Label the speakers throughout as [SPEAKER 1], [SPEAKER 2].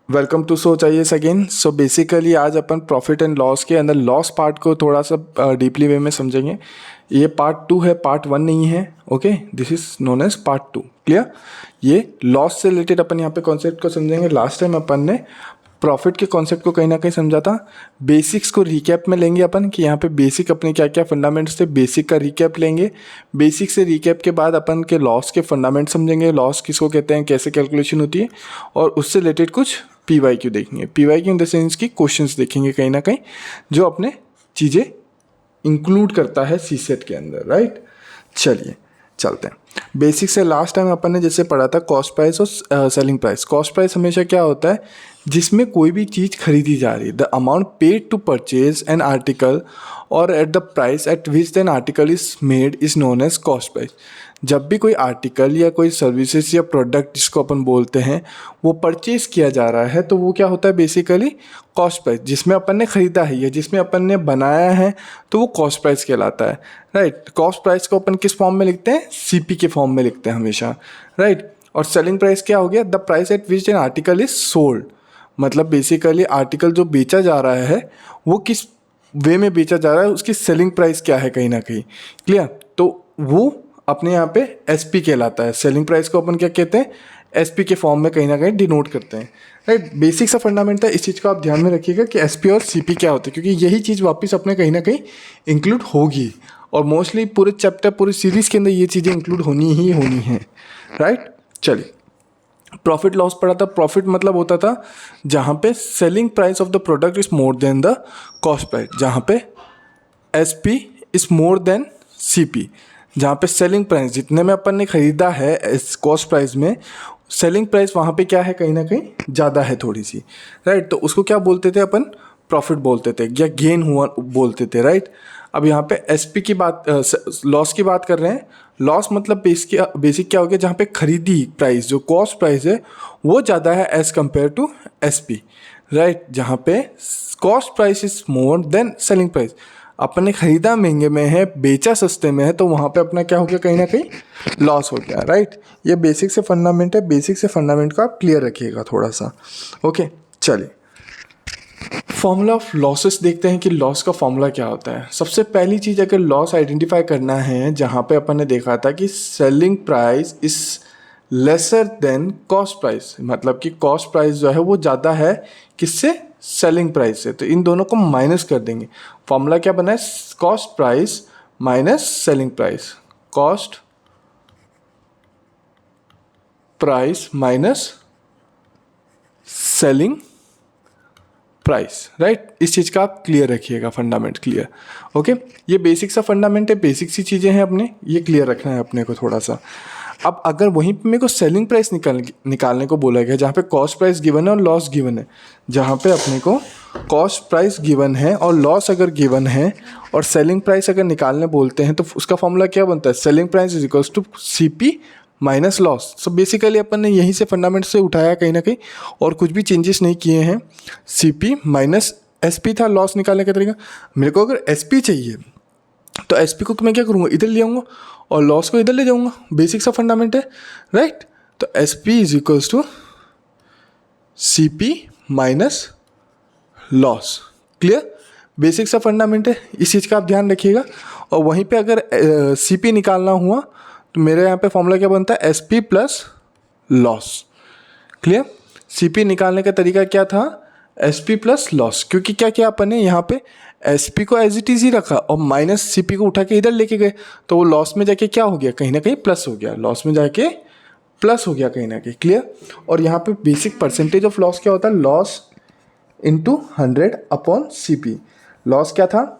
[SPEAKER 1] Welcome to सो चाहिए again. So basically आज अपन profit and loss के अंदर लॉस पार्ट को थोड़ा सा डीपली वे में समझेंगे। ये पार्ट 2 है, पार्ट 1 नहीं है। Okay, this is known as part 2। Clear? ये लॉस से रिलेटेड अपन यहाँ पे कॉन्सेप्ट को समझेंगे। लास्ट टाइम अपन ने प्रॉफिट के कॉन्सेप्ट को कहीं ना कहीं समझा था। बेसिक्स को रिकैप में लेंगे अपन कि यहाँ पे बेसिक अपने क्या क्या फंडामेंट्स थे, बेसिक का रिकैप लेंगे। बेसिक से रिकैप के बाद अपन के लॉस के फंडामेंट समझेंगे, लॉस किसको कहते हैं, कैसे कैलकुलेशन होती है, और उससे रिलेटेड कुछ PYQ देखेंगे। PYQ इन द सेंस की क्वेश्चंस देखेंगे कहीं ना कहीं, जो अपने चीज़ें इंक्लूड करता है सीसेट के अंदर। राइट, चलिए चलते हैं। बेसिक से लास्ट टाइम अपन ने जैसे पढ़ा था कॉस्ट प्राइस और सेलिंग प्राइस। कॉस्ट प्राइस हमेशा क्या होता है, जिसमें कोई भी चीज़ खरीदी जा रही है, the amount paid to purchase an article और at the price at which then article is made is known as cost price. जब भी कोई आर्टिकल या कोई सर्विसेज या प्रोडक्ट जिसको अपन बोलते हैं वो परचेज किया जा रहा है, तो वो क्या होता है बेसिकली कॉस्ट प्राइस। जिसमें अपन ने ख़रीदा है या जिसमें अपन ने बनाया है तो वो कॉस्ट प्राइस कहलाता है। राइट, कॉस्ट प्राइस को अपन किस फॉर्म में लिखते हैं, CP के फॉर्म में लिखते हैं हमेशा। राइट, और सेलिंग प्राइस क्या हो गया, the price at which an article is sold. मतलब बेसिकली आर्टिकल जो बेचा जा रहा है वो किस वे में बेचा जा रहा है, उसकी सेलिंग प्राइस क्या है कहीं ना कहीं। क्लियर? तो वो अपने यहाँ पे SP कहलाता है। सेलिंग प्राइस को अपन क्या कहते हैं, SP के फॉर्म में कहीं ना कहीं डिनोट करते हैं। राइट, बेसिक सा फंडामेंट है, इस चीज़ को आप ध्यान में रखिएगा कि SP और CP क्या होते हैं, क्योंकि यही चीज़ वापस अपने कहीं ना कहीं इंक्लूड होगी, और मोस्टली पूरे चैप्टर पूरी सीरीज़ के अंदर ये चीज़ें इंक्लूड होनी ही होनी है। राइट, चलिए प्रॉफिट लॉस पढ़ा था। प्रॉफिट मतलब होता था जहाँ पे selling price of the product is more then the cost price, जहाँ पे SP is more then CP, जहाँ पे सेलिंग प्राइस जितने में अपन ने खरीदा है इस कॉस्ट प्राइस में, सेलिंग प्राइस वहाँ पे क्या है कहीं ना कहीं ज़्यादा है थोड़ी सी। राइट, तो उसको क्या बोलते थे अपन, प्रॉफिट बोलते थे या गेन हुआ बोलते थे। राइट, अब यहाँ पे SP की बात, लॉस की बात कर रहे हैं। लॉस मतलब बेसिक क्या हो गया, जहाँ पे खरीदी प्राइस जो कॉस्ट प्राइस है वो ज़्यादा है as compare to SP। Right, जहाँ पे cost price is more than selling price, अपन ने खरीदा महंगे में है, बेचा सस्ते में है, तो वहाँ पे अपना क्या हो गया कहीं ना कहीं लॉस हो गया। राइट, ये बेसिक से फंडामेंट है। बेसिक से फंडामेंट को आप क्लियर रखिएगा थोड़ा सा। ओके, चलिए फॉर्मूला ऑफ लॉसेस देखते हैं कि लॉस का फॉर्मूला क्या होता है। सबसे पहली चीज़, अगर लॉस आइडेंटिफाई करना है, जहाँ पे अपन ने देखा था कि selling price is lesser than cost price, मतलब कि कॉस्ट प्राइस जो है वो ज़्यादा है किससे, सेलिंग प्राइस से। तो इन दोनों को माइनस कर देंगे। फॉर्मूला क्या बना है, cost price minus selling price, cost price minus selling price. Right, इस चीज़ का आप क्लियर रखिएगा, फंडामेंट क्लियर। ओके, ये बेसिक सा फंडामेंट है, बेसिक सी चीज़ें हैं अपने, ये क्लियर रखना है अपने को थोड़ा सा। अब अगर वहीं पे मेरे को सेलिंग प्राइस निकालने को बोला गया, जहाँ पे कॉस्ट प्राइस गिवन है और लॉस गिवन है, जहाँ पे अपने को कॉस्ट प्राइस गिवन है और लॉस अगर गिवन है और सेलिंग प्राइस अगर निकालने बोलते हैं, तो उसका फॉर्मूला क्या बनता है, selling price is equals to CP minus loss. So basically अपन ने यहीं से फंडामेंट से उठाया कहीं ना कहीं, और कुछ भी चेंजेस नहीं किए हैं। CP माइनस SP था लॉस निकालने का तरीका। मेरे को अगर SP चाहिए तो SP को मैं क्या करूँगा, इधर ले आऊँगा, और लॉस को इधर ले जाऊँगा। बेसिक सा फंडामेंट है। राइट, तो SP is equals to CP minus loss. Clear? Basic सा फंडामेंट है, इस चीज़ का आप ध्यान रखिएगा। और वहीं पे अगर CP निकालना हुआ तो मेरे यहाँ पे फॉर्मूला क्या बनता है, SP plus loss. Clear? CP निकालने का तरीका क्या था, SP प्लस लॉस, क्योंकि क्या किया अपन ने यहाँ पे SP को एज इट इज ही रखा और माइनस CP को उठा के इधर लेके गए, तो वो लॉस में जाके क्या हो गया, कहीं ना कहीं प्लस हो गया, लॉस में जाके प्लस हो गया कहीं ना कहीं। क्लियर? और यहाँ पे बेसिक परसेंटेज ऑफ लॉस क्या होता है, loss into 100 upon CP। Loss क्या था,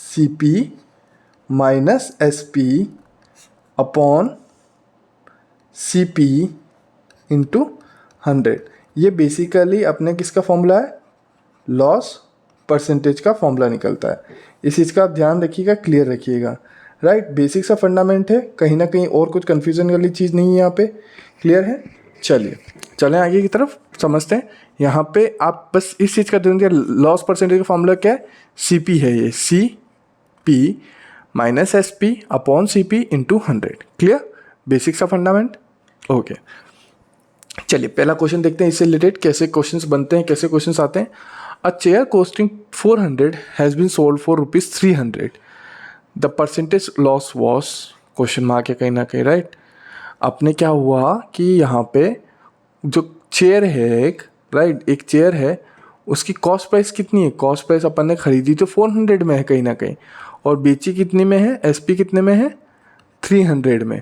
[SPEAKER 1] CP minus SP upon CP into 100। ये बेसिकली अपने किसका फॉर्मूला है, लॉस परसेंटेज का फॉर्मूला निकलता है। इस चीज़ का आप ध्यान रखिएगा, क्लियर रखिएगा। राइट, बेसिक सा फंडामेंट है, कहीं ना कहीं और कुछ कन्फ्यूजन वाली चीज़ नहीं है यहाँ पे। क्लियर है? चलिए चलें आगे की तरफ समझते हैं। यहाँ पे आप बस इस चीज़ का ध्यान दिया, लॉस परसेंटेज का फॉर्मूला क्या है, CP है, ये CP minus SP upon CP into 100। Clear? Basic सा फंडामेंट। ओके, चलिए पहला क्वेश्चन देखते हैं इससे रिलेटेड कैसे क्वेश्चंस बनते हैं, कैसे क्वेश्चंस आते हैं। A chair costing 400 has been sold for ₹300, the percentage loss was question mark है कहीं ना कहीं, राइट। अपने क्या हुआ कि यहाँ पे जो चेयर है एक, राइट, एक चेयर है, उसकी कॉस्ट प्राइस कितनी है, कॉस्ट प्राइस अपन ने खरीदी तो 400 में है कहीं ना कहीं, और बेची कितनी में है, एसपी कितने में है, 300 में।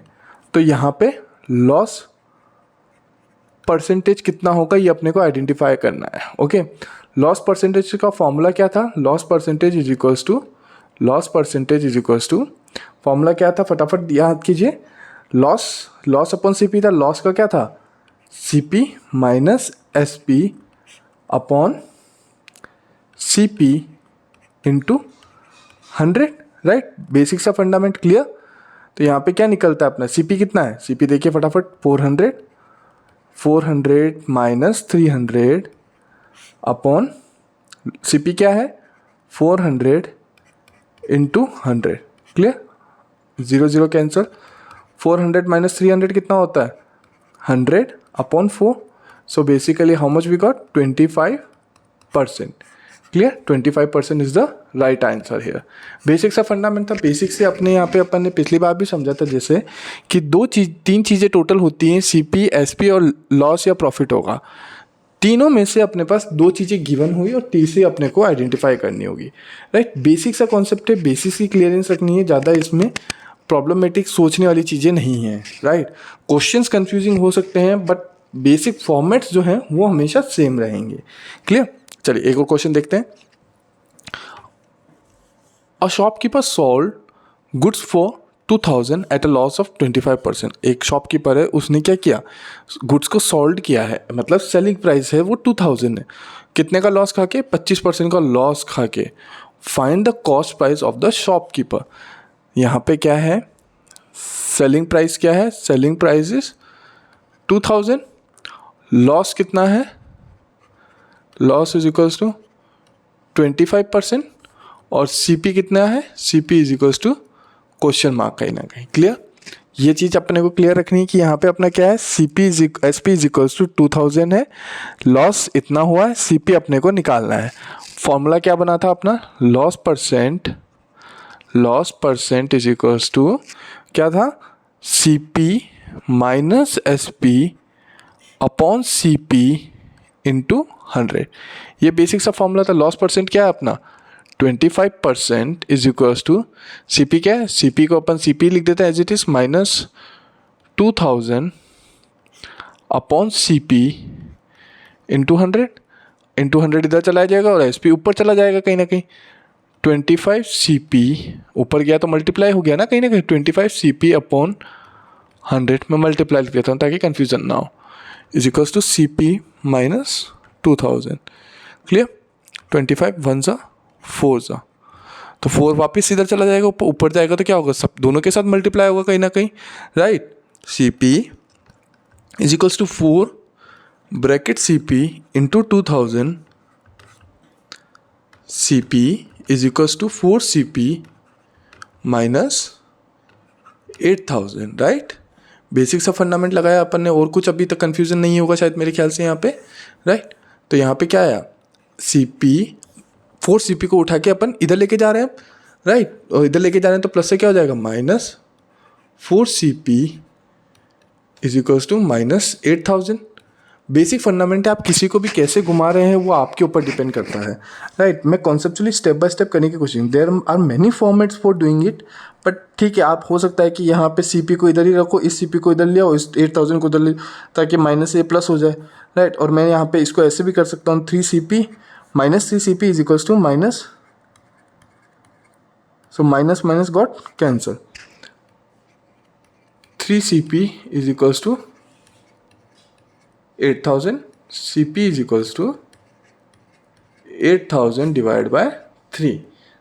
[SPEAKER 1] तो यहाँ पे लॉस परसेंटेज कितना होगा ये अपने को आइडेंटिफाई करना है। ओके, लॉस परसेंटेज का फॉर्मूला क्या था, loss percentage is equals to formula क्या था, फटाफट याद कीजिए। लॉस अपॉन सीपी था, लॉस का क्या था, CP minus SP upon CP into 100, right. Basic सा फंडामेंट क्लियर। तो यहाँ पे क्या निकलता है अपना, सीपी कितना है, सीपी देखिए फटाफट, 400 माइनस 300 अपॉन सीपी क्या है, 400 इंटू 100, क्लियर, 0 0 कैंसिल, 400 माइनस 300 कितना होता है, 100 upon 4। So basically how much we got, 25%, clear, 25% is the right answer here. Basic सा फंडामेंटल, बेसिक से अपने यहाँ पे अपन ने पिछली बार भी समझा था जैसे कि तीन चीज़ें टोटल होती हैं, सीपी, एसपी और लॉस या प्रॉफिट होगा। तीनों में से अपने पास 2 चीज़ें गिवन हुई और तीसरी अपने को आइडेंटिफाई करनी होगी, राइट। बेसिक सा कॉन्सेप्ट है, बेसिक्स की क्लियरेंस रखनी है, ज़्यादा इसमें प्रॉब्लमेटिक सोचने वाली चीज़ें नहीं हैं, राइट। क्वेश्चंस कंफ्यूजिंग हो सकते हैं बट बेसिक फॉर्मेट्स जो हैं वो हमेशा सेम रहेंगे, क्लियर। चलिए एक और क्वेश्चन देखते हैं। A shopkeeper sold goods for 2000 at a loss of 25%। एक शॉपकीपर है, उसने क्या किया, गुड्स को सोल्ड किया है, मतलब सेलिंग प्राइस है वो 2000 है, कितने का लॉस खा के, 25% का लॉस खा के। Find the cost price of the shopkeeper. यहाँ पे क्या है, सेलिंग प्राइस क्या है, सेलिंग प्राइस इज 2000, लॉस कितना है, लॉस इज इक्वल्स टू 25%, और सीपी कितना है, CP is equals to question mark कहीं ना कहीं, क्लियर। ये चीज़ अपने को क्लियर रखनी है कि यहाँ पे अपना क्या है, CP SP is equals to 2000 है, लॉस इतना हुआ है, सीपी अपने को निकालना है। फॉर्मूला क्या बना था अपना, loss percent is equals to क्या था, CP minus SP upon CP into 100। ये बेसिक सा फॉर्मूला था। लॉस परसेंट क्या है अपना, 25% इज इक्वल्स टू सीपी क्या है, सीपी को अपन सीपी लिख देते हैं as it is, minus 2000 upon CP into 100 इधर चला जाएगा और एसपी ऊपर चला जाएगा कहीं ना कहीं। 25 सीपी ऊपर गया तो मल्टीप्लाई हो गया ना कहीं 25 सीपी अपॉन 100 में मल्टीप्लाई लिख देता हूँ ताकि कन्फ्यूजन ना हो, is equals to CP minus 2000, clear. 25 1 सा 4 सा, तो 4 वापस इधर चला जाएगा, ऊपर जाएगा तो क्या होगा, सब दोनों के साथ मल्टीप्लाई होगा कहीं ना कहीं, right. CP is equals to 4 bracket CP into 2000, CP is equals to 4 CP minus 8000, right. Basic सा फंडामेंट लगाया अपन ने, और कुछ अभी तक कंफ्यूजन नहीं होगा शायद मेरे ख्याल से यहाँ पे, राइट। तो यहाँ पे क्या आया, सीपी 4 सीपी को उठा के अपन इधर लेके जा रहे हैं, राइट, और इधर लेके जा रहे हैं तो प्लस से क्या हो जाएगा, minus 4 CP is equals to minus 8000। Basic fundament है, आप किसी को भी कैसे घुमा रहे हैं वो आपके ऊपर डिपेंड करता है, राइट। मैं कॉन्सेप्चुअली स्टेप बाय स्टेप करने की कोशिश, there are many formats for doing it, but ठीक है, आप हो सकता है कि यहाँ पे सीपी को इधर ही रखो, इस सीपी को इधर ले आओ, इस 8000 को इधर ले, ताकि माइनस से प्लस हो जाए, राइट। और मैं यहाँ पे इसको ऐसे भी कर सकता हूँ, 3 CP minus 3 CP is equals to minus, so minus minus got cancel, 3 CP is equals to 8000, CP is equals to 8000 divided by 3.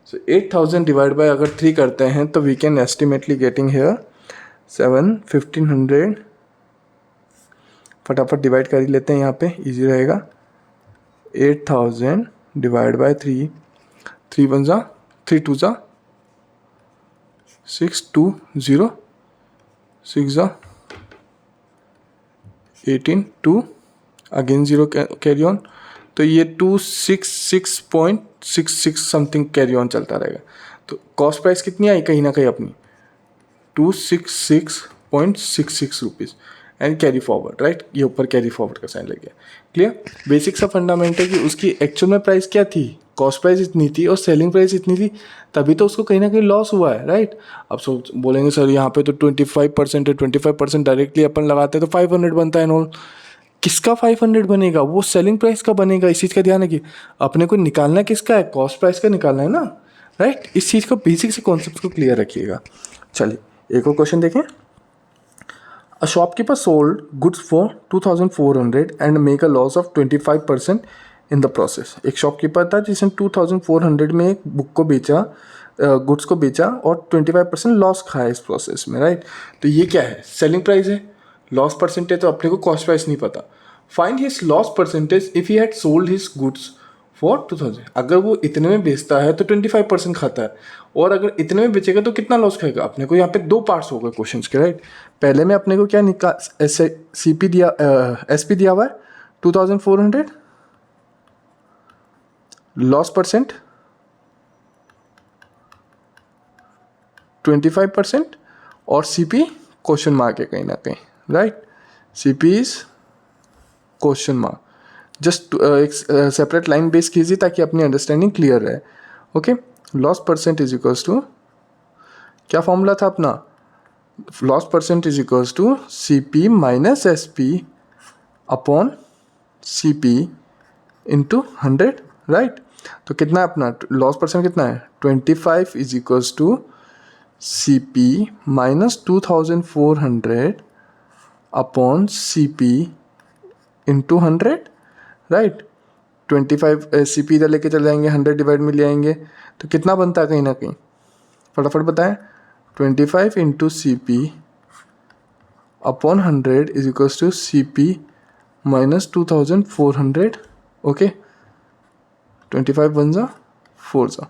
[SPEAKER 1] So 8000 divided by अगर 3 करते हैं तो we can estimately getting here 1500, फटाफट डिवाइड कर ही लेते हैं यहाँ पे, इजी रहेगा। 8000 डिवाइड बाय 3, 3 1 जा 3 2 जा 6 2 0, 6 जा 18 2 अगेन 0 कैरी ऑन, तो ये 266.66 समथिंग कैरी ऑन चलता रहेगा। तो कॉस्ट प्राइस कितनी आई कहीं ना कहीं अपनी 266.66 rupees and carry forward, right, ये ऊपर कैरी फॉरवर्ड का साइन लग गया। क्लियर, बेसिक सा फंडामेंट है कि उसकी एक्चुअल में प्राइस क्या थी, कॉस्ट प्राइस इतनी थी और सेलिंग प्राइस इतनी थी, तभी तो उसको कहीं ना कहीं लॉस हुआ है, राइट। अब सोच बोलेंगे सर यहाँ पे तो 25% है, 25% डायरेक्टली अपन लगाते हैं तो 500 बनता है नॉल। किसका 500 बनेगा, वो सेलिंग प्राइस का बनेगा। इस चीज़ का ध्यान रखिए, अपने को निकालना किसका है, कॉस्ट प्राइस का निकालना है ना, राइट। इस चीज़ को बेसिक से कॉन्सेप्ट को क्लियर रखिएगा। चलिए एक और क्वेश्चन देखें। A shopkeeper sold goods for 2,400 and make a loss of 25% in the process. एक शॉपकीपर था जिसने 2,400 में एक बुक को बेचा, गुड्स को बेचा और 25% लॉस खाया इस प्रोसेस में, राइट। तो ये क्या है, सेलिंग प्राइस है। लॉस परसेंटेज तो अपने को कॉस्ट प्राइस नहीं पता। Find his loss percentage if he had sold his goods for 2,000। अगर वो इतने में बेचता है तो 25% खाता है, और अगर इतने में बेचेगा तो कितना लॉस खाएगा। अपने को यहाँ पे दो पार्ट्स हो गए क्वेश्चन के, राइट। पहले में अपने को क्या निकाल CP दिया, SP दिया हुआ है 2,400, लॉस परसेंट 25% और CP क्वेश्चन मार्क है कहीं ना कहीं, right. CP is question mark. Just एक सेपरेट लाइन बेस कीजिए ताकि अपनी अंडरस्टैंडिंग क्लियर रहे। Okay, loss percent is equals to, क्या फॉर्मूला था अपना, loss percent is equals to CP minus SP upon CP into 100, right. तो कितना है अपना लॉस परसेंट, कितना है 25 is equals to CP minus 2,400 upon CP into 100, right. 25 CP इधर लेके चले जाएंगे, 100 डिवाइड में ले आएंगे, तो कितना बनता है कहीं ना कहीं, फटाफट बताएं। 25 into CP upon 100 is equals to CP minus 2,400। Okay, 25 one जा 4 जा,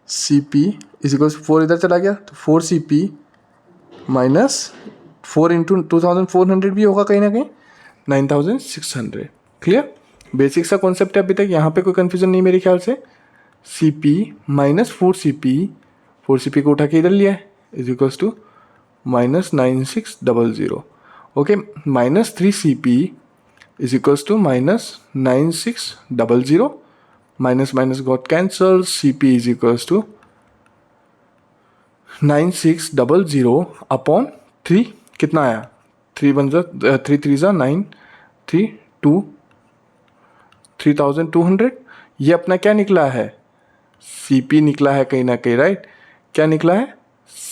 [SPEAKER 1] CP इज इक्वल्स 4 इधर चला गया तो 4CP माइनस 4 इंटू 2,400 भी होगा कहीं ना कहीं 9,600। क्लियर, बेसिक सा कॉन्सेप्ट है अभी तक, यहाँ पे कोई कन्फ्यूजन नहीं मेरे ख्याल से। CP माइनस 4CP को उठा के इधर लिया है is equals to minus 9600। Okay, minus 3CP is equals to minus 9600, minus minus got cancel, CP is equals to 9600 upon 3, कितना आया 3 वन जा 3 3 जा 9 3 2 3,200। ये अपना क्या निकला है, CP निकला है कहीं ना कहीं, राइट। क्या निकला है,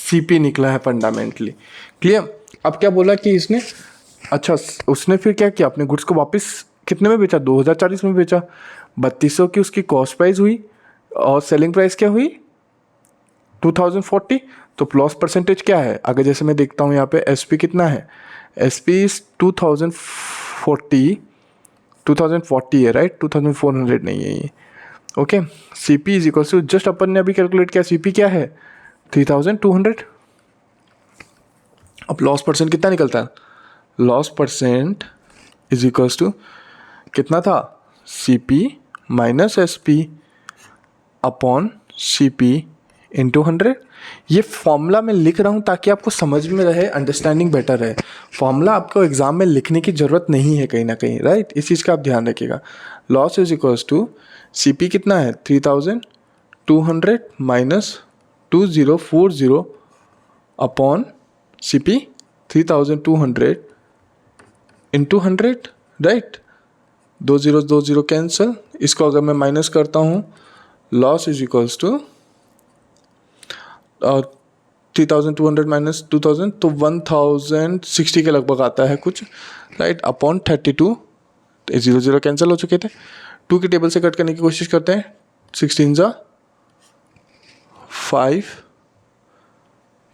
[SPEAKER 1] CP निकला है फंडामेंटली। क्लियर, अब क्या बोला कि इसने, अच्छा उसने फिर क्या किया, अपने गुड्स को वापस कितने में बेचा, 2040 में बेचा। 3200 की उसकी कॉस्ट प्राइस हुई और सेलिंग प्राइस क्या हुई 2,040। तो लॉस परसेंटेज क्या है, अगर जैसे मैं देखता हूँ यहाँ पे SP कितना है, SP इज 2040 है, राइट, 2,400 नहीं है ये। Okay, CP is equal to, just अपन ने अभी कैलकुलेट किया, CP क्या है 3,200। अब लॉस परसेंट कितना निकलता है, loss percent is equals to कितना था, CP minus SP upon CP into 100। ये फॉर्मूला मैं लिख रहा हूँ ताकि आपको समझ में रहे, अंडरस्टैंडिंग बेटर रहे। फॉर्मूला आपको एग्जाम में लिखने की ज़रूरत नहीं है कहीं ना कहीं, राइट। इस चीज़ का आप ध्यान रखिएगा। Loss is equals to CP कितना है 3,200 minus 2040 upon CP 3,200 into 100, right. 2 0 cancel, इसको अगर मैं माइनस करता हूँ, loss is equals to 3,200 minus 2,000 तो 1,060 के लगभग आता है कुछ, राइट, अपॉन 32। 0 0 कैंसिल हो चुके थे, 2 की टेबल से कट करने की कोशिश करते हैं, 16 जा 5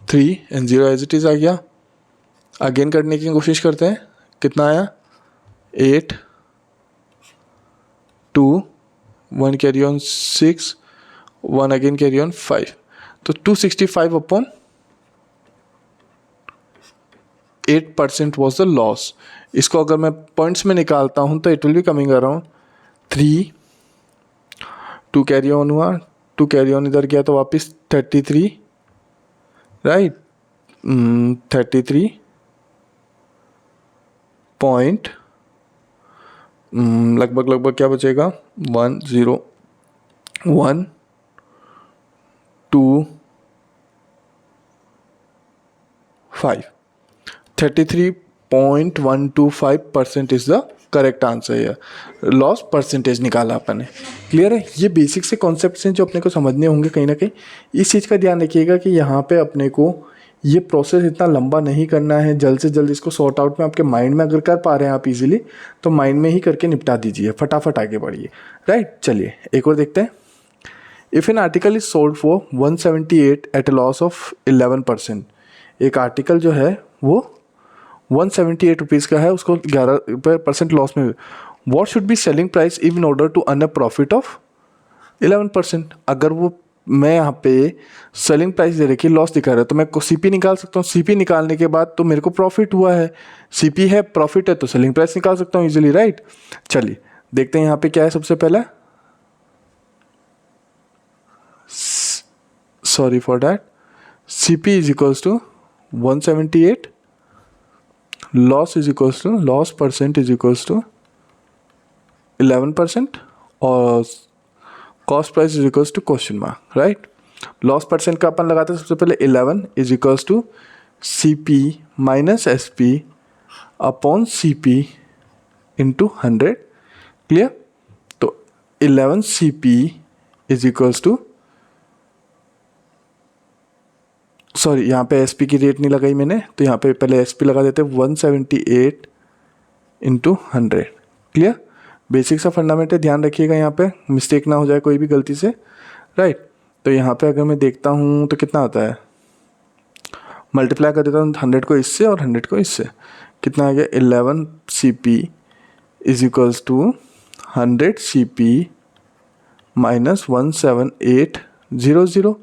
[SPEAKER 1] 3 एंड 0 एज इट इज़ आ गया। अगेन करने की कोशिश करते हैं, कितना आया 8 2 1 carry on 6 1 again carry on 5, तो 265 अपॉन 8% वॉज द लॉस। इसको अगर मैं पॉइंट्स में निकालता हूँ तो it will be coming around 3, 2 carry on हुआ, 2 कैरी ऑन इधर गया तो वापस 33, राइट, 33 पॉइंट लगभग क्या बचेगा, 1 0 1 2 5, 33.125% इज द करेक्ट आंसर है। लॉस परसेंटेज निकाला अपन ने। क्लियर है? ये बेसिक से कॉन्सेप्ट्स हैं जो अपने को समझने होंगे कहीं ना कहीं। इस चीज़ का ध्यान रखिएगा कि यहाँ पे अपने को ये प्रोसेस इतना लंबा नहीं करना है, जल्द से जल्द इसको सॉर्ट आउट में आपके माइंड में अगर कर पा रहे हैं आप इजीली तो माइंड में ही करके निपटा दीजिए, फटाफट आगे बढ़िए, राइट। चलिए एक और देखते हैं। If an article is sold for 178 at a loss of 11%, एक आर्टिकल जो है वो 178 रुपीज़ का है, उसको 11% लॉस में, what should be selling price in order to earn a profit of 11%। अगर वो मैं यहाँ पे सेलिंग प्राइस दे रखी लॉस दिखा रहा है तो मैं सीपी निकाल सकता हूँ। सीपी निकालने के बाद तो मेरे को प्रॉफिट हुआ है, सीपी है, प्रॉफिट है, तो सेलिंग प्राइस निकाल सकता हूँ इजीली, राइट। चलिए देखते हैं यहाँ पे क्या है। सबसे पहला, sorry for that, CP is equals to 178, loss is equals to, loss percent is equals to 11% और cost price is equals to question mark, right. Loss percent का अपन लगाते हैं सबसे पहले 11 is equals to CP minus SP upon CP into 100। Clear? तो 11 CP is equals to, sorry यहाँ पे SP की रेट नहीं लगाई मैंने, तो यहाँ पे पहले SP लगा देते 178 इंटू 100। क्लियर? बेसिक सा फंडामेंट है, ध्यान रखिएगा यहाँ पे मिस्टेक ना हो जाए कोई भी गलती से, राइट। तो यहाँ पे अगर मैं देखता हूँ तो कितना आता है, मल्टीप्लाई कर देता हूँ 100 को इससे और 100 को इससे, कितना आ गया, 11 CP is equals to 100 CP minus 17800,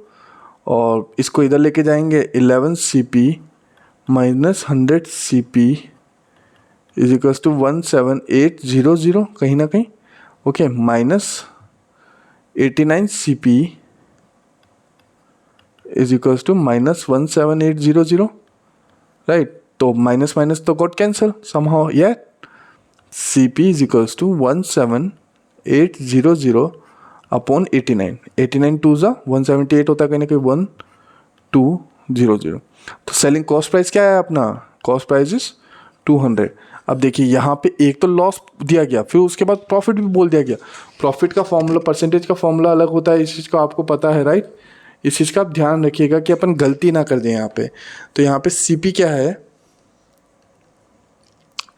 [SPEAKER 1] और इसको इधर लेके जाएंगे 11 CP minus 100 CP is equals to 17800 कहीं ना कहीं, okay, minus 89 CP is equals to minus 17800, right. तो माइनस माइनस तो गॉट कैंसल समहाउ, या CP is equals to 17800 upon 89, 89 two ज़ा 178 होता है कहीं ना कहीं 1200। तो सेलिंग कॉस्ट प्राइस क्या है अपना, कॉस्ट प्राइस इज 200। अब देखिए यहाँ पे एक तो लॉस दिया गया, फिर उसके बाद प्रॉफिट भी बोल दिया गया। प्रॉफिट का फॉर्मूला, परसेंटेज का फॉर्मूला अलग होता है, इस चीज़ का आपको पता है, राइट। इस चीज़ का आप ध्यान रखिएगा कि अपन गलती ना कर दें यहाँ पे। तो यहाँ पे CP क्या है,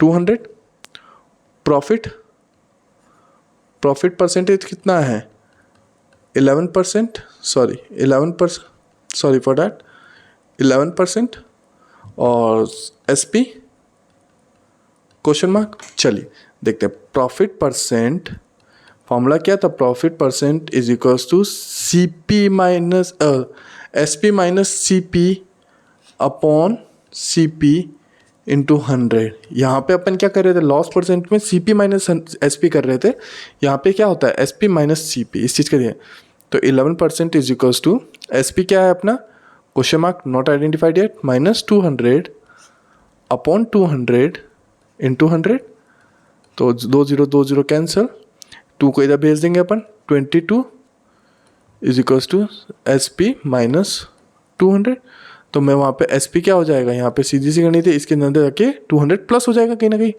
[SPEAKER 1] 200, प्रॉफिट परसेंटेज कितना है, 11%, सॉरी 11%, सॉरी फॉर दैट 11%, और SP क्वेश्चन मार्क। चलिए देखते हैं प्रॉफिट परसेंट, फॉर्मूला क्या था, profit percent is equals to CP minus SP minus CP upon CP into 100। यहाँ पे अपन क्या कर रहे थे, लॉस परसेंट में CP माइनस SP कर रहे थे, यहाँ पे क्या होता है SP माइनस CP, इस चीज़ के लिए। तो 11% इज इक्वल्स टू SP क्या है अपना, question mark not identified yet, minus 200 upon 200 into 100, तो 20 कैंसिल, 2 को इधर भेज देंगे अपन, 22 is equals to SP minus 200। तो मैं वहाँ पे SP क्या हो जाएगा, यहाँ पे सीधी सी गणित है, इसके अंदर जाके 200 प्लस हो जाएगा कहीं ना कहीं,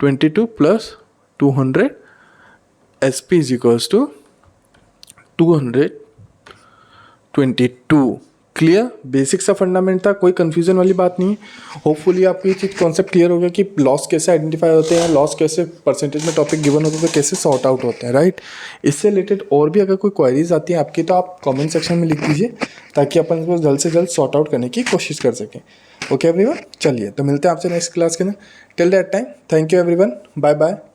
[SPEAKER 1] 22 plus 200 SP is equals to 222। Clear? Basic सा फंडामेंट था, कोई कंफ्यूजन वाली बात नहीं है। होपफुली आपको ये चीज़ कॉन्सेप्ट क्लियर हो गया कि लॉस कैसे आइडेंटिफाई होते हैं, लॉस कैसे परसेंटेज में टॉपिक गिवन होता है तो कैसे सॉर्ट आउट होते हैं, राइट। इससे रिलेटेड और भी अगर कोई क्वेरीज आती हैं आपकी तो आप कमेंट सेक्शन में लिख दीजिए ताकि अपन इसको जल्द से जल्द सॉर्ट आउट करने की कोशिश कर सकें। ओके एवरीवन, चलिए तो मिलते हैं आपसे नेक्स्ट क्लास के अंदर। Till that time, thank you everyone, bye bye.